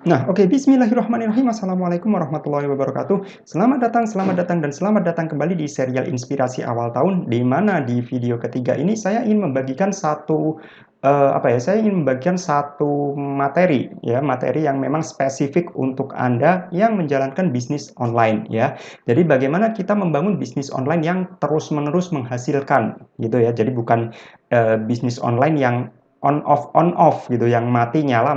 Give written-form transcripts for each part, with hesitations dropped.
Nah, oke, bismillahirrahmanirrahim. Assalamualaikum warahmatullahi wabarakatuh. Selamat datang, dan selamat datang kembali di serial Inspirasi Awal Tahun, di mana di video ketiga ini saya ingin membagikan saya ingin membagikan satu materi, ya, materi yang memang spesifik untuk Anda yang menjalankan bisnis online, ya. Jadi bagaimana kita membangun bisnis online yang terus-menerus menghasilkan, gitu ya. Jadi bukan bisnis online yang on off gitu, yang mati nyala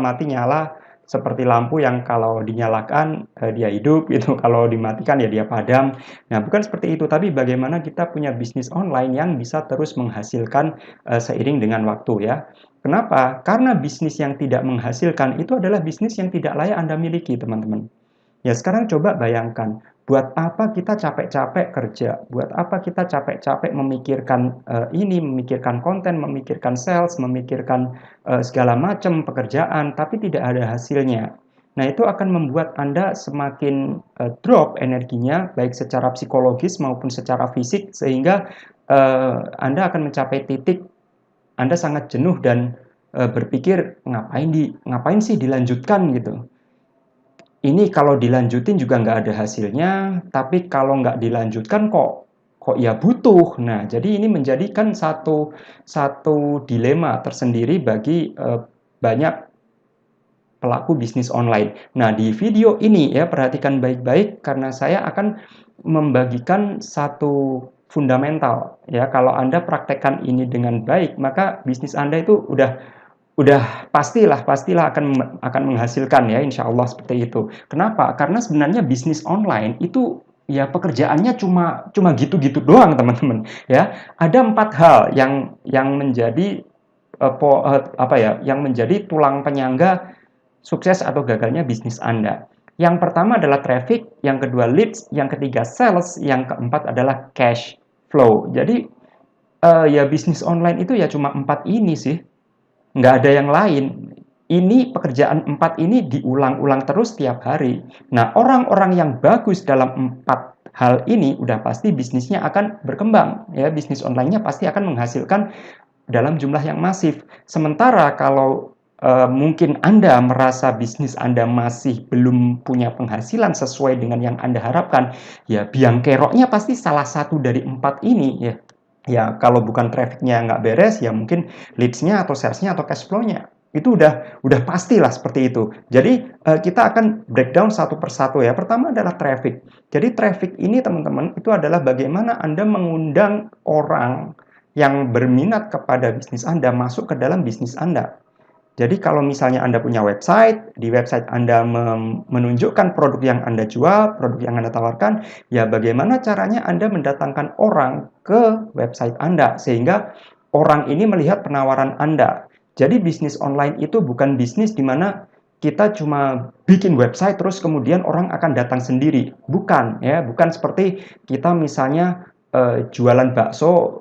seperti lampu yang kalau dinyalakan dia hidup gitu, kalau dimatikan ya dia padam. Nah, bukan seperti itu, tapi bagaimana kita punya bisnis online yang bisa terus menghasilkan seiring dengan waktu, ya. Kenapa? Karena bisnis yang tidak menghasilkan itu adalah bisnis yang tidak layak Anda miliki, teman-teman. Ya, sekarang coba bayangkan, buat apa kita capek-capek kerja, buat apa kita capek-capek memikirkan memikirkan konten, memikirkan sales, memikirkan segala macam pekerjaan, tapi tidak ada hasilnya. Nah, itu akan membuat Anda semakin drop energinya, baik secara psikologis maupun secara fisik, sehingga Anda akan mencapai titik Anda sangat jenuh dan berpikir, ngapain sih dilanjutkan gitu. Ini kalau dilanjutin juga nggak ada hasilnya, tapi kalau nggak dilanjutkan kok ya butuh. Nah, jadi ini menjadikan satu satu dilema tersendiri bagi banyak pelaku bisnis online. Nah, di video ini ya perhatikan baik-baik karena saya akan membagikan satu fundamental, ya. Kalau Anda praktekkan ini dengan baik, maka bisnis Anda itu udah pastilah akan menghasilkan, ya, insya Allah seperti itu. Kenapa? Karena sebenarnya bisnis online itu ya pekerjaannya cuma cuma gitu-gitu doang, teman-teman, ya. Ada 4 hal yang menjadi yang menjadi tulang penyangga sukses atau gagalnya bisnis Anda. Yang pertama adalah traffic, yang kedua leads, yang ketiga sales, yang keempat adalah cash flow. Jadi ya bisnis online itu ya cuma 4 ini sih, nggak ada yang lain. Ini pekerjaan 4 ini diulang-ulang terus tiap hari. Nah, orang-orang yang bagus dalam 4 hal ini udah pasti bisnisnya akan berkembang, ya. Bisnis online-nya pasti akan menghasilkan dalam jumlah yang masif. Sementara kalau mungkin Anda merasa bisnis Anda masih belum punya penghasilan sesuai dengan yang Anda harapkan, ya biang keroknya pasti salah satu dari 4 ini, ya. Ya, kalau bukan traffic-nya nggak beres, ya mungkin leads-nya atau sales-nya atau cash flow-nya. Itu udah pastilah seperti itu. Jadi kita akan breakdown satu persatu, ya. Pertama adalah traffic. Jadi traffic ini, teman-teman, itu adalah bagaimana Anda mengundang orang yang berminat kepada bisnis Anda masuk ke dalam bisnis Anda. Jadi kalau misalnya Anda punya website, di website Anda menunjukkan produk yang Anda jual, produk yang Anda tawarkan, ya bagaimana caranya Anda mendatangkan orang ke website Anda, sehingga orang ini melihat penawaran Anda. Jadi bisnis online itu bukan bisnis di mana kita cuma bikin website terus kemudian orang akan datang sendiri. Bukan, ya, bukan seperti kita misalnya jualan bakso,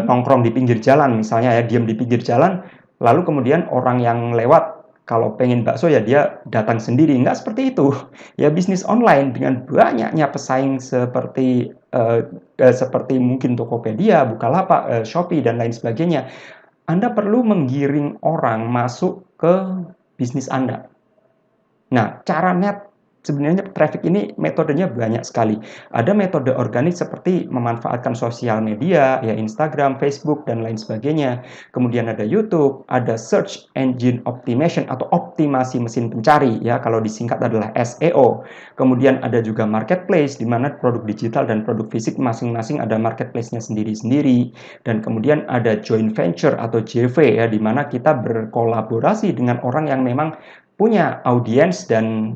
nongkrong di pinggir jalan misalnya, ya, diam di pinggir jalan, lalu kemudian orang yang lewat kalau pengen bakso ya dia datang sendiri. Nggak seperti itu. Ya, bisnis online dengan banyaknya pesaing seperti mungkin Tokopedia, Bukalapak, Shopee dan lain sebagainya. Anda perlu menggiring orang masuk ke bisnis Anda. Nah, cara sebenarnya traffic ini metodenya banyak sekali. Ada metode organik seperti memanfaatkan sosial media, ya Instagram, Facebook, dan lain sebagainya. Kemudian ada YouTube, ada search engine optimization atau optimasi mesin pencari, ya, kalau disingkat adalah SEO. Kemudian ada juga marketplace, di mana produk digital dan produk fisik masing-masing ada marketplace-nya sendiri-sendiri. Dan kemudian ada joint venture atau JV, ya, di mana kita berkolaborasi dengan orang yang memang punya audiens dan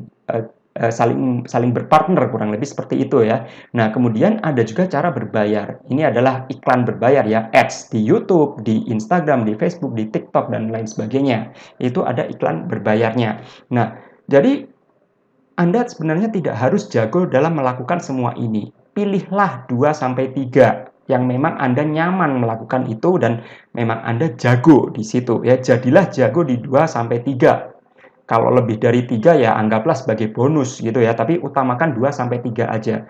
saling berpartner, kurang lebih seperti itu, ya. Nah, kemudian ada juga cara berbayar. Ini adalah iklan berbayar, ya, ads di YouTube, di Instagram, di Facebook, di TikTok dan lain sebagainya. Itu ada iklan berbayarnya. Nah, jadi Anda sebenarnya tidak harus jago dalam melakukan semua ini. Pilihlah 2 sampai 3 yang memang Anda nyaman melakukan itu dan memang Anda jago di situ, ya. Jadilah jago di 2 sampai 3. Kalau lebih dari 3 ya anggaplah sebagai bonus gitu, ya, tapi utamakan 2 sampai 3 aja.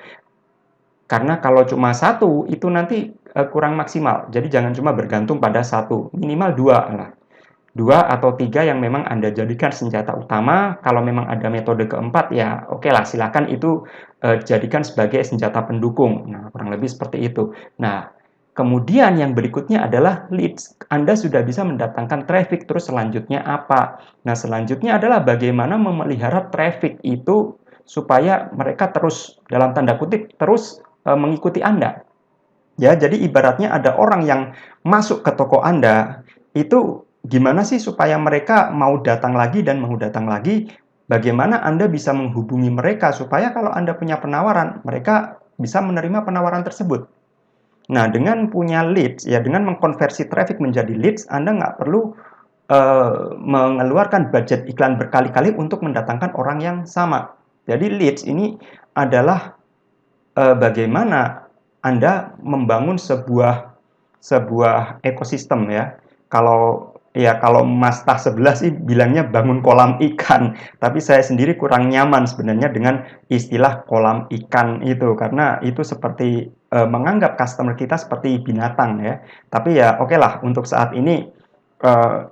Karena kalau cuma 1 itu nanti kurang maksimal. Jadi jangan cuma bergantung pada 1, minimal 2 lah. 2 atau 3 yang memang Anda jadikan senjata utama. Kalau memang ada metode keempat, ya oke lah, silakan itu jadikan sebagai senjata pendukung. Nah, kurang lebih seperti itu. Nah, kemudian yang berikutnya adalah leads. Anda sudah bisa mendatangkan traffic, terus selanjutnya apa? Nah, selanjutnya adalah bagaimana memelihara traffic itu supaya mereka terus, dalam tanda kutip, terus mengikuti Anda. Ya, jadi ibaratnya ada orang yang masuk ke toko Anda, itu gimana sih supaya mereka mau datang lagi dan mau datang lagi? Bagaimana Anda bisa menghubungi mereka supaya kalau Anda punya penawaran, mereka bisa menerima penawaran tersebut? Nah, dengan punya leads, ya dengan mengkonversi traffic menjadi leads, Anda nggak perlu mengeluarkan budget iklan berkali-kali untuk mendatangkan orang yang sama. Jadi leads ini adalah bagaimana Anda membangun sebuah ekosistem ya. Kalau Mas Tah sebelah sih bilangnya bangun kolam ikan, tapi saya sendiri kurang nyaman sebenarnya dengan istilah kolam ikan itu karena itu seperti menganggap customer kita seperti binatang ya. Tapi ya oke lah untuk saat ini uh,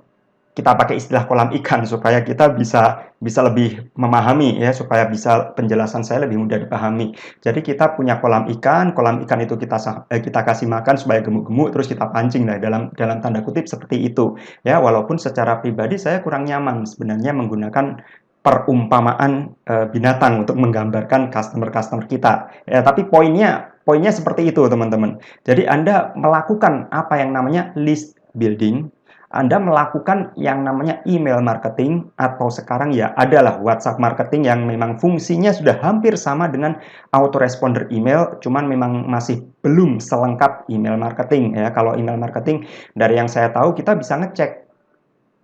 kita pakai istilah kolam ikan supaya kita bisa lebih memahami ya, supaya bisa penjelasan saya lebih mudah dipahami. Jadi kita punya kolam ikan itu kita kasih makan supaya gemuk-gemuk, terus kita pancing. Nah, dalam tanda kutip seperti itu ya. Walaupun secara pribadi saya kurang nyaman sebenarnya menggunakan perumpamaan binatang untuk menggambarkan customer kita ya, tapi poinnya seperti itu teman-teman. Jadi Anda melakukan apa yang namanya list building, Anda melakukan yang namanya email marketing, atau sekarang ya adalah WhatsApp marketing yang memang fungsinya sudah hampir sama dengan autoresponder email, cuman memang masih belum selengkap email marketing ya. Kalau email marketing dari yang saya tahu kita bisa ngecek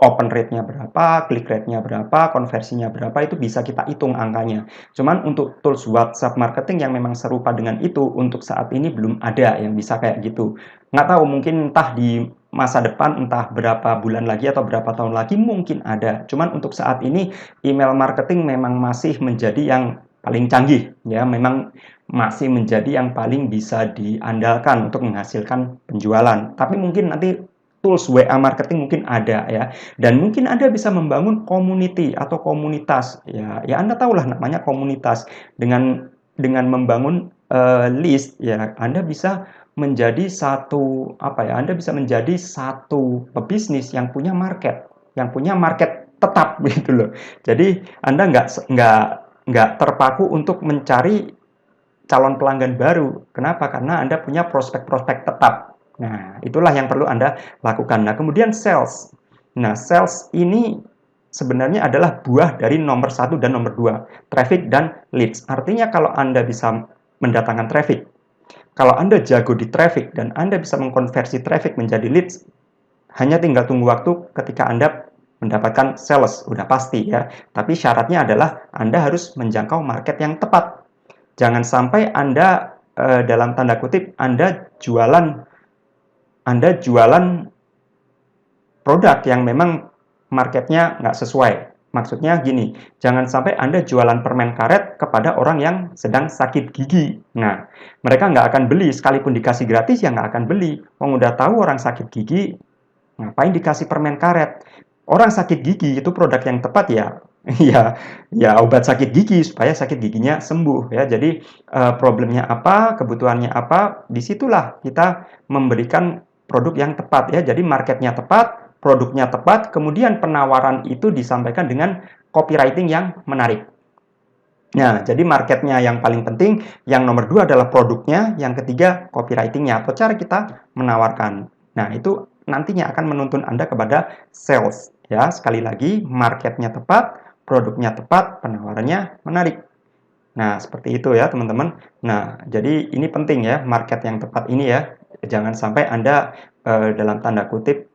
open rate-nya berapa, click rate-nya berapa, konversinya berapa, itu bisa kita hitung angkanya. Cuman untuk tools WhatsApp marketing yang memang serupa dengan itu, untuk saat ini belum ada yang bisa kayak gitu. Nggak tahu, mungkin entah di masa depan, entah berapa bulan lagi atau berapa tahun lagi, mungkin ada. Cuman untuk saat ini, email marketing memang masih menjadi yang paling canggih. Ya, memang masih menjadi yang paling bisa diandalkan untuk menghasilkan penjualan. Tapi mungkin nanti tools WA marketing mungkin ada ya, dan mungkin Anda bisa membangun community atau komunitas ya. Ya Anda tahulah namanya komunitas. Dengan membangun list ya, Anda bisa menjadi satu Anda bisa menjadi satu pebisnis yang punya market tetap gitu loh. Jadi Anda nggak terpaku untuk mencari calon pelanggan baru. Kenapa? Karena Anda punya prospek-prospek tetap. Nah, itulah yang perlu Anda lakukan. Nah, kemudian sales. Nah, sales ini sebenarnya adalah buah dari nomor 1 dan nomor 2, traffic dan leads. Artinya kalau Anda bisa mendatangkan traffic, kalau Anda jago di traffic dan Anda bisa mengkonversi traffic menjadi leads, hanya tinggal tunggu waktu ketika Anda mendapatkan sales, udah pasti ya. Tapi syaratnya adalah Anda harus menjangkau market yang tepat. Jangan sampai Anda dalam tanda kutip Anda jualan produk yang memang marketnya nggak sesuai. Maksudnya gini, jangan sampai Anda jualan permen karet kepada orang yang sedang sakit gigi. Nah, mereka nggak akan beli, sekalipun dikasih gratis ya nggak akan beli. Wong udah tahu orang sakit gigi, ngapain dikasih permen karet? Orang sakit gigi itu produk yang tepat ya, ya obat sakit gigi supaya sakit giginya sembuh ya. Jadi problemnya apa, kebutuhannya apa, disitulah kita memberikan produk yang tepat ya. Jadi marketnya tepat, produknya tepat, kemudian penawaran itu disampaikan dengan copywriting yang menarik. Nah, jadi marketnya yang paling penting, yang nomor 2 adalah produknya, yang ketiga copywritingnya atau cara kita menawarkan. Nah, itu nantinya akan menuntun Anda kepada sales. Ya, sekali lagi, marketnya tepat, produknya tepat, penawarannya menarik. Nah, seperti itu ya teman-teman. Nah, jadi ini penting ya, market yang tepat ini ya. Jangan sampai Anda dalam tanda kutip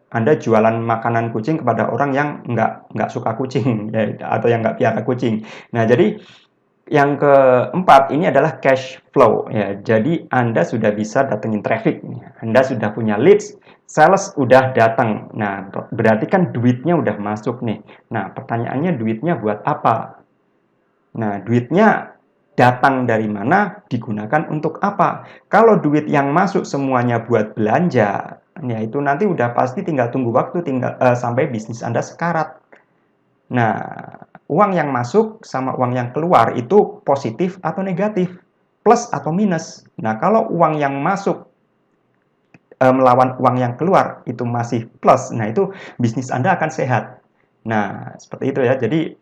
Anda jualan makanan kucing kepada orang yang nggak suka kucing ya, atau yang nggak piara kucing. Nah, jadi yang keempat ini adalah cash flow ya. Jadi Anda sudah bisa datengin traffic, Anda sudah punya leads, sales udah datang. Nah, berarti kan duitnya udah masuk nih. Nah, pertanyaannya duitnya buat apa? Nah, duitnya datang dari mana, digunakan untuk apa. Kalau duit yang masuk semuanya buat belanja, ya itu nanti udah pasti tinggal tunggu waktu sampai bisnis Anda sekarat. Nah, uang yang masuk sama uang yang keluar itu positif atau negatif, plus atau minus. Nah, kalau uang yang masuk melawan uang yang keluar itu masih plus, nah itu bisnis Anda akan sehat. Nah, seperti itu ya. Jadi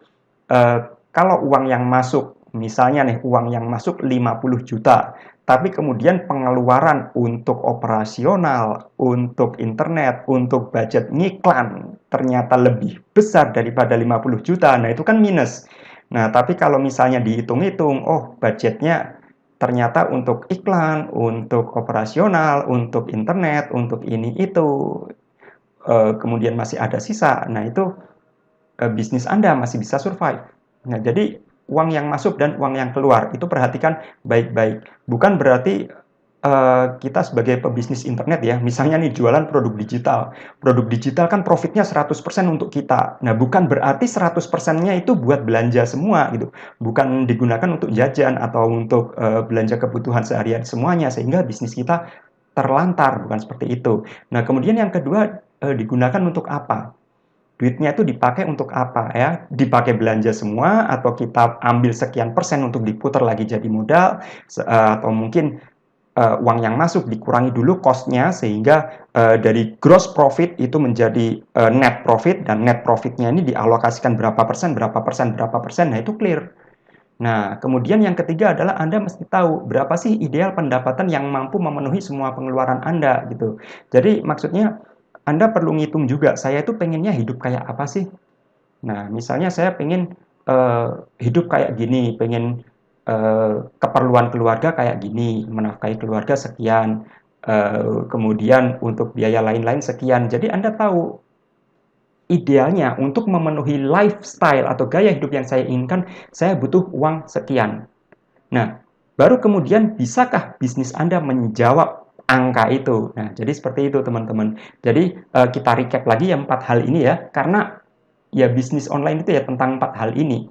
kalau uang yang masuk, misalnya nih uang yang masuk 50 juta, tapi kemudian pengeluaran untuk operasional, untuk internet, untuk budget ngiklan ternyata lebih besar daripada 50 juta, nah itu kan minus. Nah, tapi kalau misalnya dihitung-hitung, oh budgetnya ternyata untuk iklan, untuk operasional, untuk internet, untuk ini itu, kemudian masih ada sisa, nah itu bisnis Anda masih bisa survive. Nah, jadi uang yang masuk dan uang yang keluar itu perhatikan baik-baik. Bukan berarti kita sebagai pebisnis internet ya, misalnya nih jualan produk digital. Produk digital kan profitnya 100% untuk kita. Nah, bukan berarti 100%-nya itu buat belanja semua gitu. Bukan digunakan untuk jajan atau untuk belanja kebutuhan seharian semuanya sehingga bisnis kita terlantar, bukan seperti itu. Nah, kemudian yang kedua digunakan untuk apa? Duitnya itu dipakai untuk apa ya? Dipakai belanja semua atau kita ambil sekian persen untuk diputar lagi jadi modal atau mungkin uang yang masuk dikurangi dulu cost-nya sehingga dari gross profit itu menjadi net profit dan net profit-nya ini dialokasikan berapa persen, berapa persen, berapa persen. Nah, itu clear. Nah, kemudian yang ketiga adalah Anda mesti tahu berapa sih ideal pendapatan yang mampu memenuhi semua pengeluaran Anda gitu. Jadi maksudnya Anda perlu ngitung juga, saya itu pengennya hidup kayak apa sih? Nah, misalnya saya pengen hidup kayak gini, pengen keperluan keluarga kayak gini, menafkahi keluarga sekian, kemudian untuk biaya lain-lain sekian. Jadi Anda tahu idealnya untuk memenuhi lifestyle atau gaya hidup yang saya inginkan, saya butuh uang sekian. Nah, baru kemudian bisakah bisnis Anda menjawab angka itu? Nah, jadi seperti itu teman-teman. Jadi kita recap lagi ya 4 hal ini ya, karena ya bisnis online itu ya tentang 4 hal ini.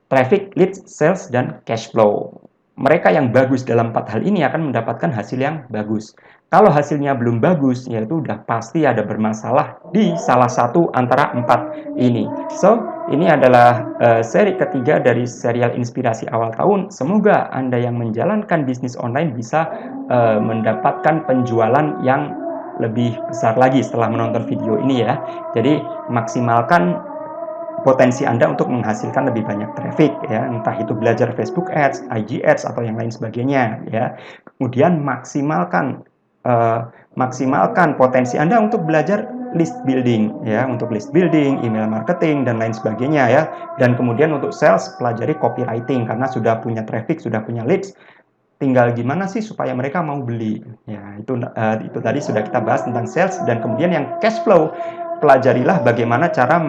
Traffic, leads, sales, dan cash flow. Mereka yang bagus dalam 4 hal ini akan mendapatkan hasil yang bagus. Kalau hasilnya belum bagus, ya itu udah pasti ada bermasalah di salah satu antara 4 ini. So, ini adalah seri ketiga dari serial inspirasi awal tahun. Semoga Anda yang menjalankan bisnis online bisa mendapatkan penjualan yang lebih besar lagi setelah menonton video ini ya. Jadi, maksimalkan potensi Anda untuk menghasilkan lebih banyak traffic ya, entah itu belajar Facebook Ads, IG Ads atau yang lain sebagainya ya. Kemudian maksimalkan potensi Anda untuk belajar list building ya, untuk list building, email marketing dan lain sebagainya ya. Dan kemudian untuk sales pelajari copywriting karena sudah punya traffic, sudah punya leads, tinggal gimana sih supaya mereka mau beli. Ya, itu tadi sudah kita bahas tentang sales. Dan kemudian yang cash flow, pelajarilah bagaimana cara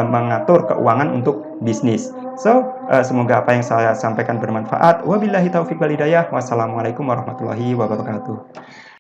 mengatur keuangan untuk bisnis. So, semoga apa yang saya sampaikan bermanfaat. Wabillahi taufiq wal hidayah. Wassalamualaikum warahmatullahi wabarakatuh.